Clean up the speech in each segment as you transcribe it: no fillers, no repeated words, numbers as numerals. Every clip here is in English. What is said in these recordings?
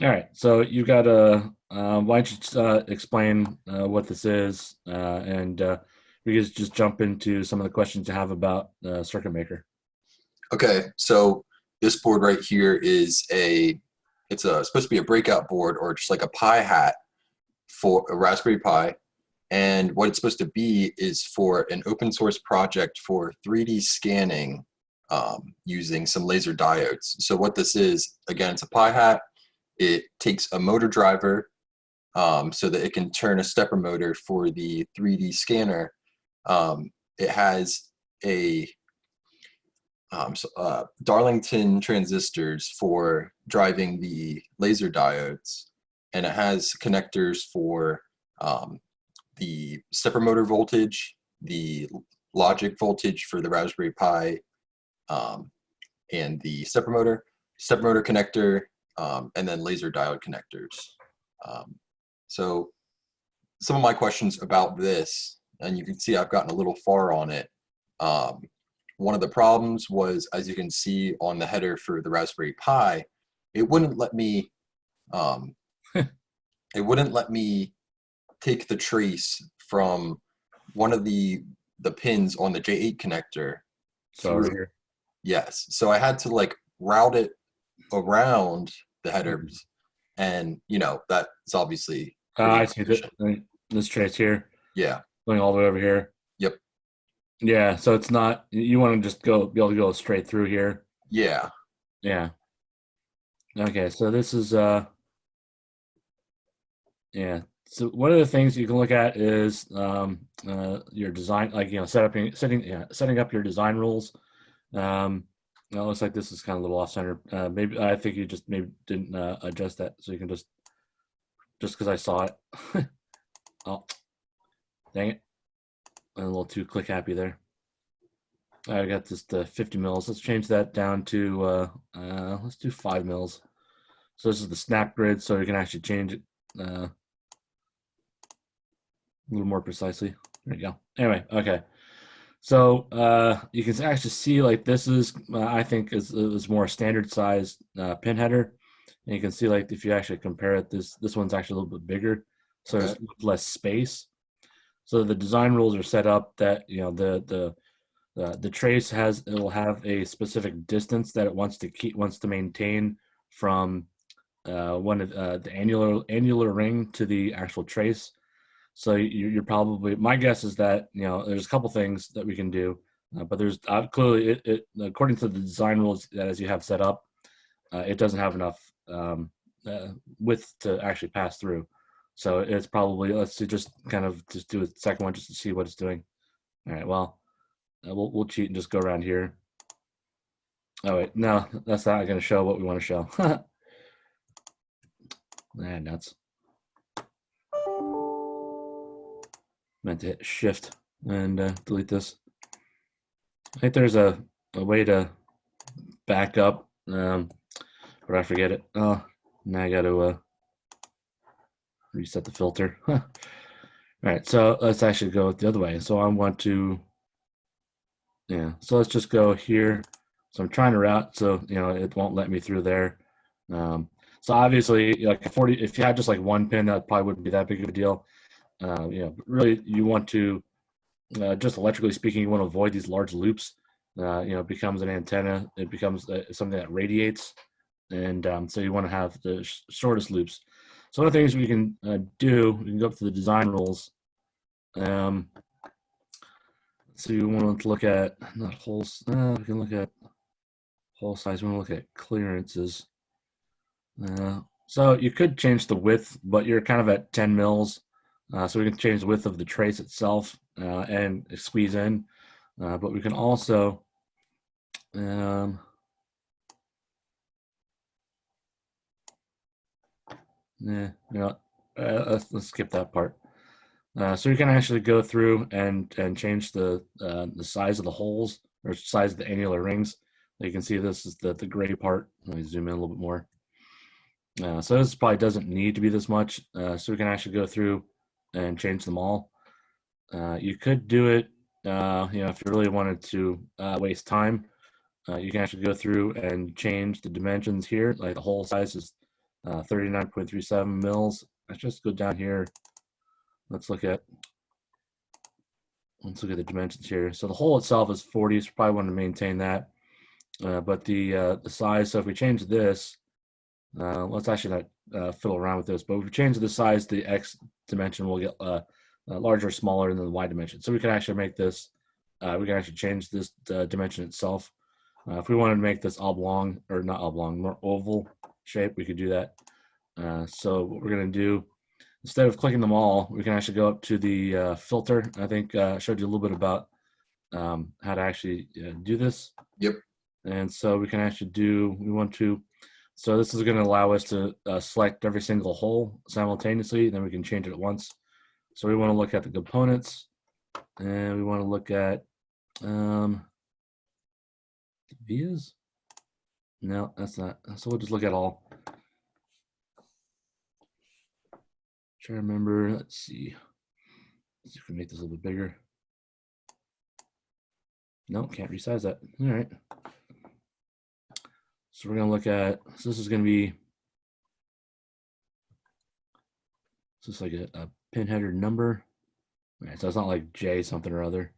All right, so you got to, why don't you explain what this is, and we can just jump into some of the questions you have about Circuitmaker. Okay, so this board right here is it's supposed to be a breakout board or just like a Pi hat for a Raspberry Pi. And what it's supposed to be is for an open source project for 3D scanning using some laser diodes. So what this is, again, it's a Pi hat. It takes a motor driver so that it can turn a stepper motor for the 3D scanner. It has a Darlington transistors for driving the laser diodes, and it has connectors for the stepper motor voltage, the logic voltage for the Raspberry Pi, um, and the stepper motor connector, and then laser diode connectors. Um, so some of my questions about this, and you can see I've gotten a little far on it. Um, One of the problems was, as you can see on the header for the Raspberry Pi, it wouldn't let me um, it wouldn't let me take the trace from one of the pins on the J8 connector So through. right here. Yes, so I had to like route it around the headers, and that's obviously pretty I see that inefficient. this trace here Yeah. going all the way over here. Yep. Yeah, so it's not, you want to just be able to go straight through here. Yeah. Yeah. Okay, so this is yeah. So one of the things you can look at is your design, like setting up your design rules. Well, it looks like this is kind of a little off center. Maybe I think you just maybe didn't adjust that, so you can just because I saw it. Oh, dang it! I'm a little too click happy there. I got this 50 mils. Let's change that down to let's do 5 mils. So this is the snap grid, so you can actually change it a little more precisely. There you go. Anyway, okay. So you can actually see like this is I think is more standard size pin header, and you can see like if you actually compare it, this one's actually a little bit bigger, so Okay. there's less space. So the design rules are set up that the trace it will have a specific distance that it wants to maintain from one of the annular ring to the actual trace. So you're probably, my guess is that there's a couple things that we can do, but there's clearly according to the design rules that as you have set up, it doesn't have enough width to actually pass through. So it's probably, let's see, just do a second one just to see what it's doing. All right, well, we'll cheat and just go around here. Oh wait, no, that's not going to show what we want to show. Nah, nuts. Meant to hit shift and delete this. I think there's a way to back up, but I forget it. Oh, now I got to reset the filter. All right, so let's actually go the other way. So I want to, yeah. So let's just go here. So I'm trying to route, so it won't let me through there. Um, so obviously, like 40, if you had just like one pin, that probably wouldn't be that big of a deal. Really, you want to just electrically speaking, you want to avoid these large loops. It becomes an antenna. It becomes something that radiates, and so you want to have the shortest loops. So one of the things we can do, we can go up to the design rules. So we want to look at not holes. We can look at hole size. We want to look at clearances. So you could change the width, but you're kind of at 10 mils. So we can change the width of the trace itself and squeeze in. But we can also yeah, let's skip that part. So you can actually go through and change the size of the holes or size of the annular rings. You can see this is the gray part. Let me zoom in a little bit more. So this probably doesn't need to be this much. So we can actually go through and change them all. You could do it, if you really wanted to waste time. You can actually go through and change the dimensions here, like the hole sizes 39.37 mils. Let's just go down here. Let's look at the dimensions here. So the hole itself is 40, so probably want to maintain that. But the size, so if we change this, let's actually not fiddle around with this, but if we change the size, the X dimension will get larger or smaller than the Y dimension. So we can actually make this, we can actually change this dimension itself. If we wanted to make this oblong, or not oblong, more oval shape, we could do that. So what we're going to do, instead of clicking them all, we can actually go up to the filter. I think I showed you a little bit about how to actually do this. Yep. And so we can actually do, so this is going to allow us to select every single hole simultaneously, then we can change it at once. So we want to look at the components, and we want to look at the vias. No, that's not. So we'll just look at all. Try to remember, let's see if we can make this a little bit bigger. No, can't resize that. All right. So we're going to look at, so this is going to be, so it's like a pin header number. All right, so it's not like J something or other.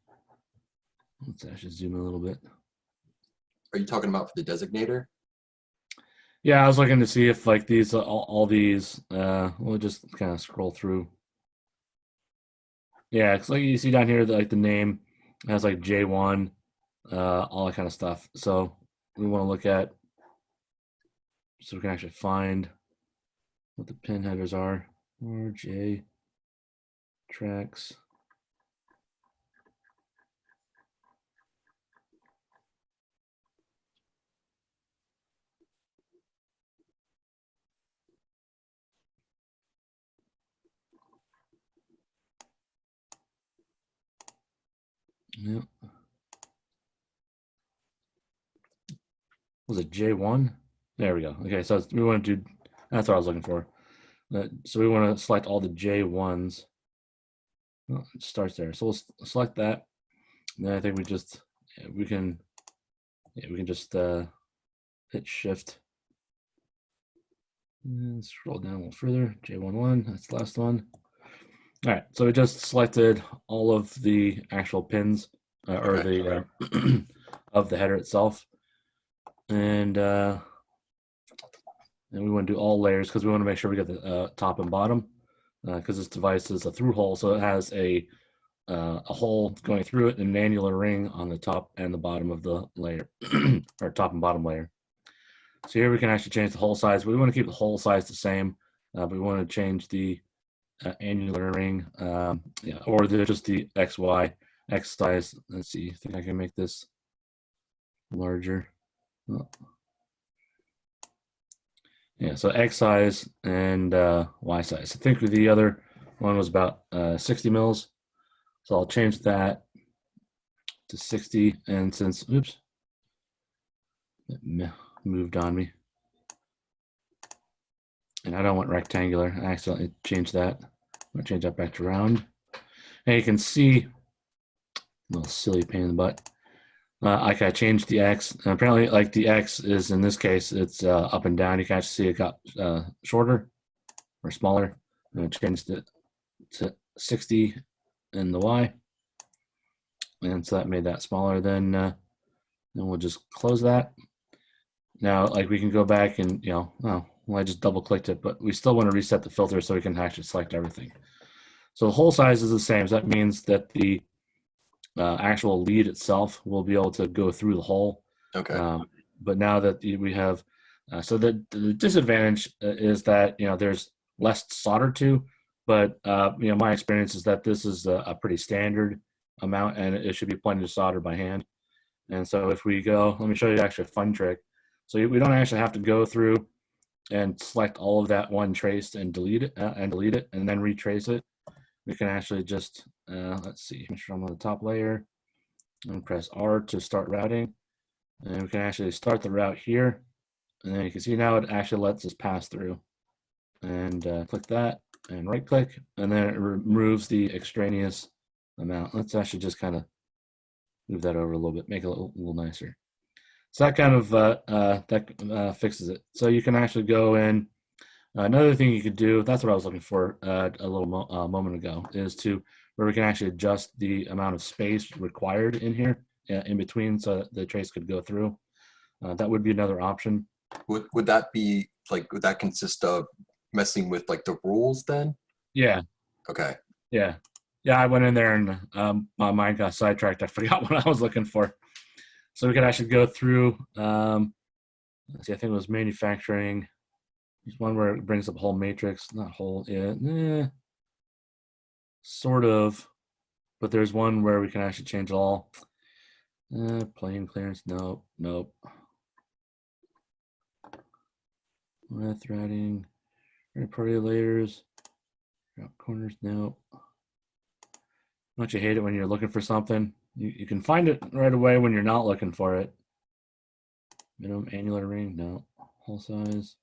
Let's actually zoom in a little bit. Are you talking about for the designator? Yeah, I was looking to see if like these, all these, we'll just kind of scroll through. Yeah, it's like you see down here, like the name has like J1, all that kind of stuff. So we want to look at, so we can actually find what the pin headers are, or J tracks. Yep. Was it J1? There we go. Okay, so we want to do, that's what I was looking for. So we want to select all the J1s. Well, it starts there. So we'll select that. And then I think we just, we can just hit shift. And scroll down a little further. J11, that's the last one. All right, so we just selected all of the actual pins or the of the header itself, and we want to do all layers because we want to make sure we get the top and bottom because this device is a through hole, so it has a hole going through it and an annular ring on the top and the bottom of the layer, or top and bottom layer. So here we can actually change the hole size. We want to keep the hole size the same, but we want to change the annular ring, yeah, or just the X size. Let's see, I think I can make this larger. Oh. Yeah, so X size and Y size. I think the other one was about 60 mils. So I'll change that to 60. And since, oops, it moved on me. And I don't want rectangular. I accidentally changed that. I'm going to change that back to round. And you can see, a little silly pain in the butt. I can change the X. And apparently, like the X is, in this case, it's up and down. You can actually see it got shorter or smaller. And I changed it to 60 in the Y. And so that made that smaller. Then we'll just close that. Now, like we can go back and, well, I just double clicked it, but we still want to reset the filter so we can actually select everything. So the hole size is the same. So that means that the actual lead itself will be able to go through the hole. Okay. But now that we have, so the disadvantage is that, there's less solder to, but, my experience is that this is a pretty standard amount and it should be plenty to solder by hand. And so if we go, let me show you actually a fun trick. So we don't actually have to go through and select all of that one trace and delete it and then retrace it. We can actually just, let's see, make sure I'm on the top layer and press R to start routing. And we can actually start the route here. And then you can see now it actually lets us pass through. And click that and right click, and then it removes the extraneous amount. Let's actually just kind of move that over a little bit, make it a little nicer. So that kind of fixes it. So you can actually go in Another thing you could do, that's what I was looking for a little moment ago, is to where we can actually adjust the amount of space required in here, in between, so that the trace could go through. That would be another option. Would that be like, would that consist of messing with like the rules then? Yeah, Okay. yeah, yeah. I went in there and my mind got sidetracked. I forgot what I was looking for. So we could actually go through. Let's see, I think it was manufacturing. There's one where it brings up whole matrix, not whole. Yeah, sort of. But there's one where we can actually change it all. Plane clearance, nope, nope. Threading, party layers, corners, nope. Don't you hate it when you're looking for something? You can find it right away when you're not looking for it. Minimum annular ring, no. Hole size.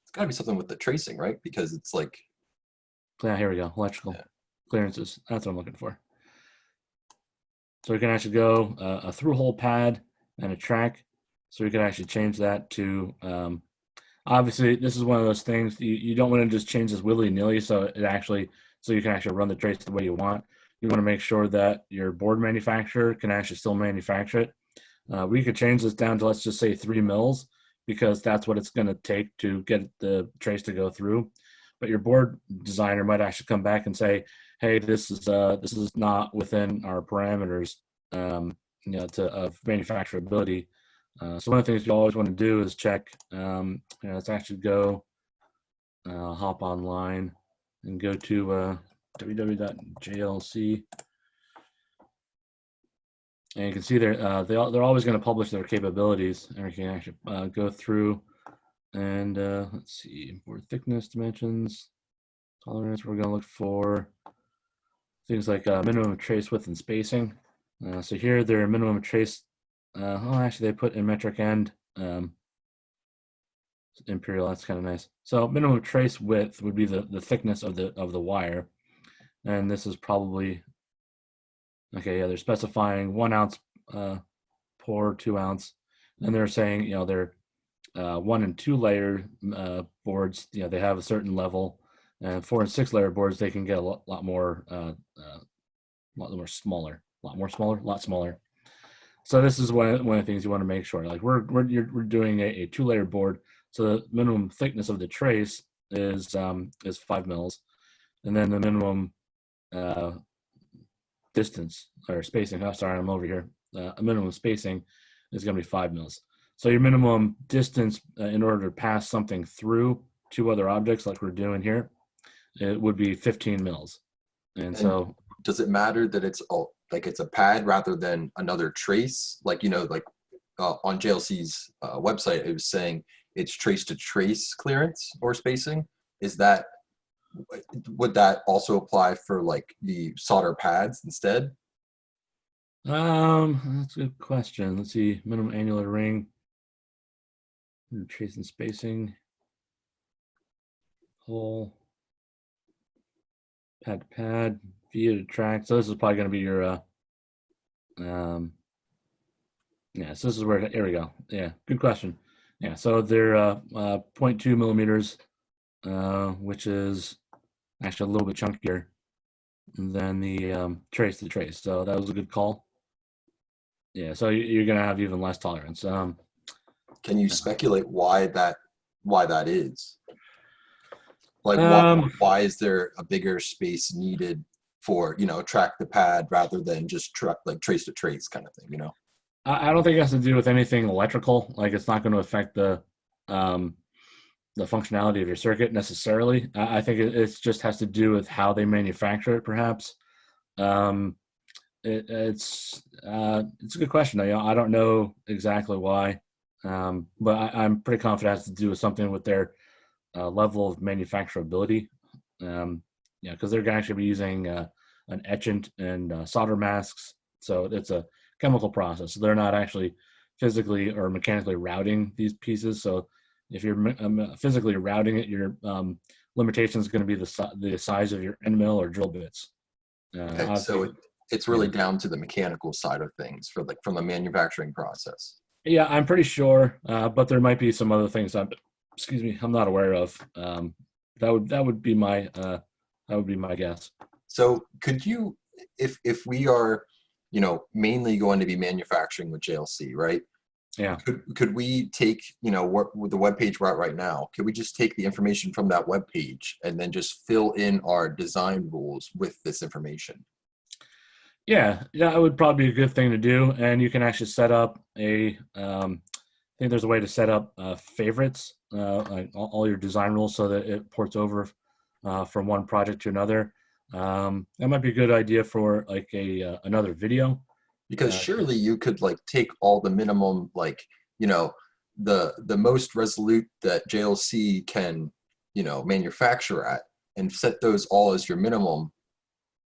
It's got to be something with the tracing, right? Because it's like, Yeah, here we go. Electrical yeah. clearances. That's what I'm looking for. So we can actually go a through hole pad and a track. So we can actually change that to, obviously this is one of those things you don't want to just change this willy-nilly so you can actually run the trace the way you want. You want to make sure that your board manufacturer can actually still manufacture it. We could change this down to, let's just say 3 mils, because that's what it's going to take to get the trace to go through. But your board designer might actually come back and say, hey, this is not within our parameters, of manufacturability. So one of the things you always want to do is check. Let's actually go hop online and go to www.jlc, and you can see they're always going to publish their capabilities, and we can actually go through and let's see, board thickness, dimensions, tolerance. We're going to look for things like minimum trace width and spacing. So here their minimum trace. Actually, they put in metric and imperial. That's kind of nice. So minimum trace width would be the thickness of the wire, and this is probably okay. Yeah, they're specifying 1 ounce pour, 2 ounce, and they're saying they're 1 and 2 layer boards. They have a certain level, and 4 and 6 layer boards they can get a lot more smaller, a lot smaller. So this is one of the things you want to make sure. Like we're doing a 2-layer board, so the minimum thickness of the trace is 5 mils, and then the minimum distance or spacing. Oh, sorry, I'm over here. A minimum spacing is going to be 5 mils. So your minimum distance in order to pass something through 2 other objects, like we're doing here, it would be 15 mils. And so, does it matter that it's like it's a pad rather than another trace? Like on JLC's website, it was saying it's trace to trace clearance or spacing. Would that also apply for like the solder pads instead? that's a good question. Let's see, minimum annular ring, trace and spacing, hole, pad to pad, via to track. So this is probably going to be your, yeah. So this is where, here we go. Yeah, good question. Yeah, so they're 0.2 millimeters, which is actually a little bit chunkier than the trace to trace. So that was a good call. Yeah, so you're gonna have even less tolerance. Can you speculate why that is? Like why is there a bigger space needed for track the pad rather than just like trace to trace kind of thing? I don't think it has to do with anything electrical. Like it's not going to affect the functionality of your circuit necessarily. I think it just has to do with how they manufacture it, perhaps. It's a good question. I don't know exactly why, but I'm pretty confident it has to do with something with their level of manufacturability. Because they're going to actually be using an etchant and solder masks, so it's a chemical process. So they're not actually physically or mechanically routing these pieces. So if you're physically routing it, your limitation is going to be the size of your end mill or drill bits. Okay, so it's really down to the mechanical side of things for like from the manufacturing process. Yeah, I'm pretty sure, but there might be some other things excuse me, I'm not aware of. That would be my guess. So could you, if we are, mainly going to be manufacturing with JLC, right? Yeah. Could we take, what with the web page we're at right now, could we just take the information from that web page and then just fill in our design rules with this information? Yeah, that would probably be a good thing to do. And you can actually set up I think there's a way to set up favorites, like all your design rules so that it ports over from one project to another. That might be a good idea for like another video. Because Uh, surely you could like take all the minimum, like, you know, the most resolute that JLC can, manufacture at, and set those all as your minimum.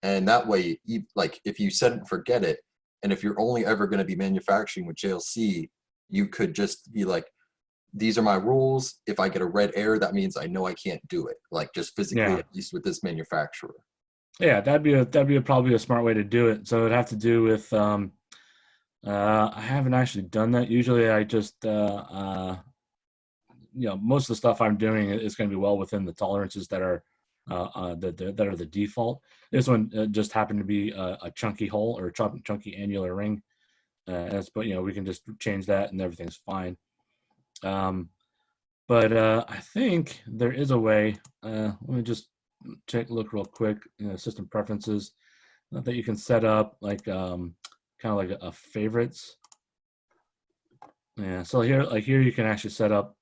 And that way, like if you set it and forget it, and if you're only ever going to be manufacturing with JLC, you could just be like, these are my rules. If I get a red error, that means I know I can't do it. Like just physically, yeah, at least with this manufacturer. yeah, probably a smart way to do it. So it'd have to do with I haven't actually done that. Usually, I just most of the stuff I'm doing is going to be well within the tolerances that are that are the default. This one just happened to be a chunky hole or a chunky annular ring, but we can just change that and everything's fine. Um, but I think there is a way. Let me just look real quick. System preferences that you can set up like kind of like a favorites. Yeah. So here you can actually set up.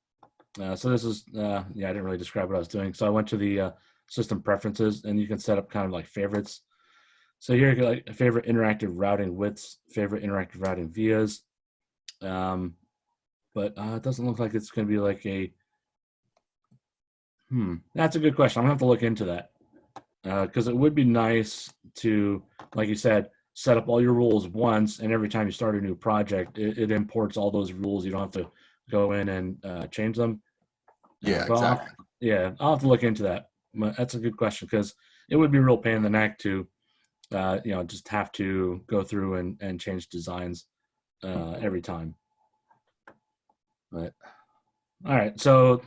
So this is yeah, I didn't really describe what I was doing. So I went to the system preferences, and you can set up kind of like favorites. So here you can like favorite interactive routing widths, favorite interactive routing vias. But it doesn't look like it's going to be like a. That's a good question. I'm gonna have to look into that because it would be nice to, like you said, set up all your rules once, and every time you start a new project, it imports all those rules. You don't have to go in and change them. Yeah, But exactly. yeah, I'll have to look into that. But that's a good question because it would be a real pain in the neck to, just have to go through and change designs every time. But all right, so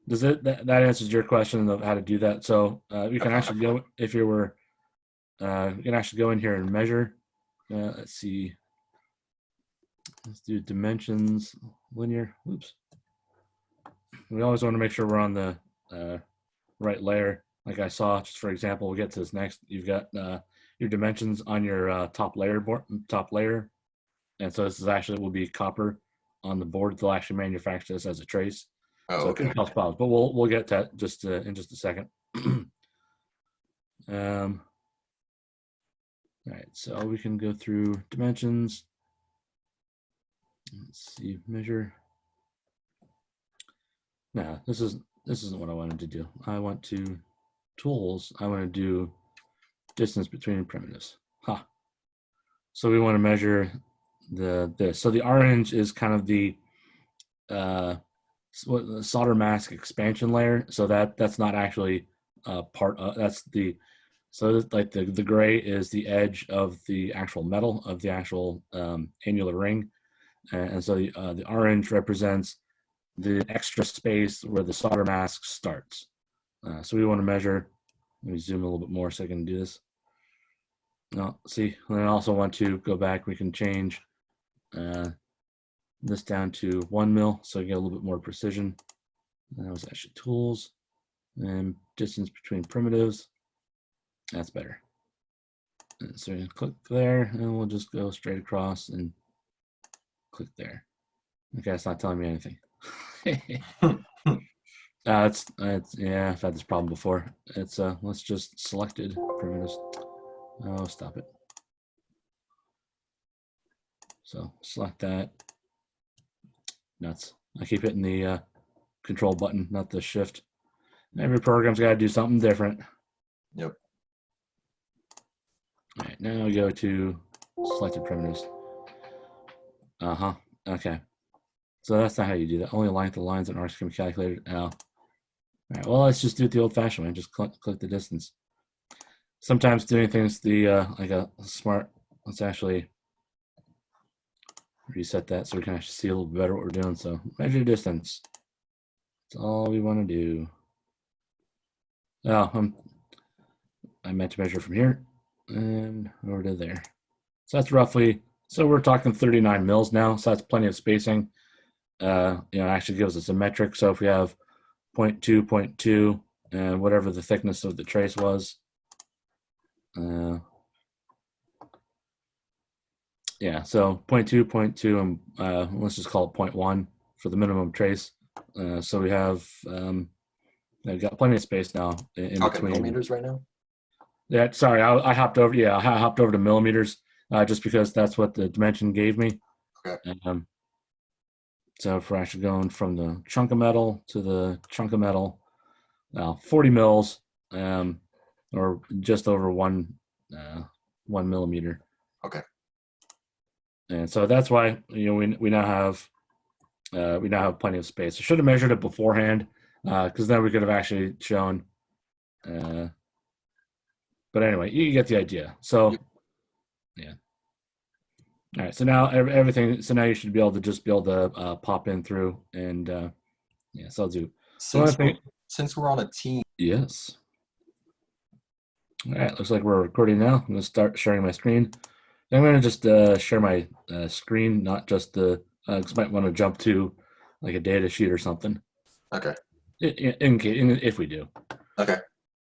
does that answers your question of how to do that? So you can actually go if you were, you can actually go in here and measure. Let's see. Let's do dimensions, linear. Oops. We always want to make sure we're on the right layer. Like I saw, just for example, we'll get to this next. You've got your dimensions on your top layer, and so this is actually will be copper on the board. They'll actually manufacture this as a trace, Oh, so it okay. can cause problems. But we'll get to that just in just a second. All right, so we can go through dimensions. Let's see, measure. No, this isn't what I wanted to do. I want to tools. I want to do distance between primitives. Ha. So we want to measure this. So the orange is kind of the solder mask expansion layer. So that's not actually part of that's the so like the gray is the edge of the actual metal of the actual annular ring, and so the orange represents the extra space where the solder mask starts. So we want to measure. Let me zoom a little bit more so I can do this. No, see, and I also want to go back. We can change this down to 1 mil so you get a little bit more precision. And that was actually tools and distance between primitives. That's better. And so you click there, and we'll just go straight across and click there. Okay, it's not telling me anything. It's yeah, I've had this problem before. It's let's just selected primitives. Oh, stop it. So select that. Nuts. I keep hitting the control button, not the shift. Every program's got to do something different. Yep. All right, now we go to selected primitives. Uh-huh. Okay. So that's not how you do that. Only length of lines and arcs can be calculated. Oh. All right, well, let's just do it the old-fashioned way. Just click the distance. Sometimes doing things the like a smart, let's actually, reset that so we can actually see a little better what we're doing. So measure distance. That's all we want to do. Oh, I meant to measure from here and over to there. So that's roughly, so we're talking 39 mils now. So that's plenty of spacing. It actually gives us a metric. So if we have 0.2, 0.2, and whatever the thickness of the trace was, yeah, so 0.2, 0.2, and let's just call it 0.1 for the minimum trace. So we have, I've got plenty of space now in Talking between. millimeters right now? Yeah, sorry, I hopped over. Yeah, I hopped over to millimeters just because that's what the dimension gave me. Okay. So if we're actually going from the chunk of metal to the chunk of metal, 40 mils, or just over 1 millimeter. Okay. And so that's why we now have plenty of space. I should have measured it beforehand because then we could have actually shown. But anyway, you get the idea. So yeah. All right. So now everything. So now you should be able to pop in through and yeah. So I'll do. Since we're on a team. Yes. All right. Looks like we're recording now. I'm going to start sharing my screen. I'm going to just share my screen, not just the, because might want to jump to like a data sheet or something. Okay. If we do. Okay.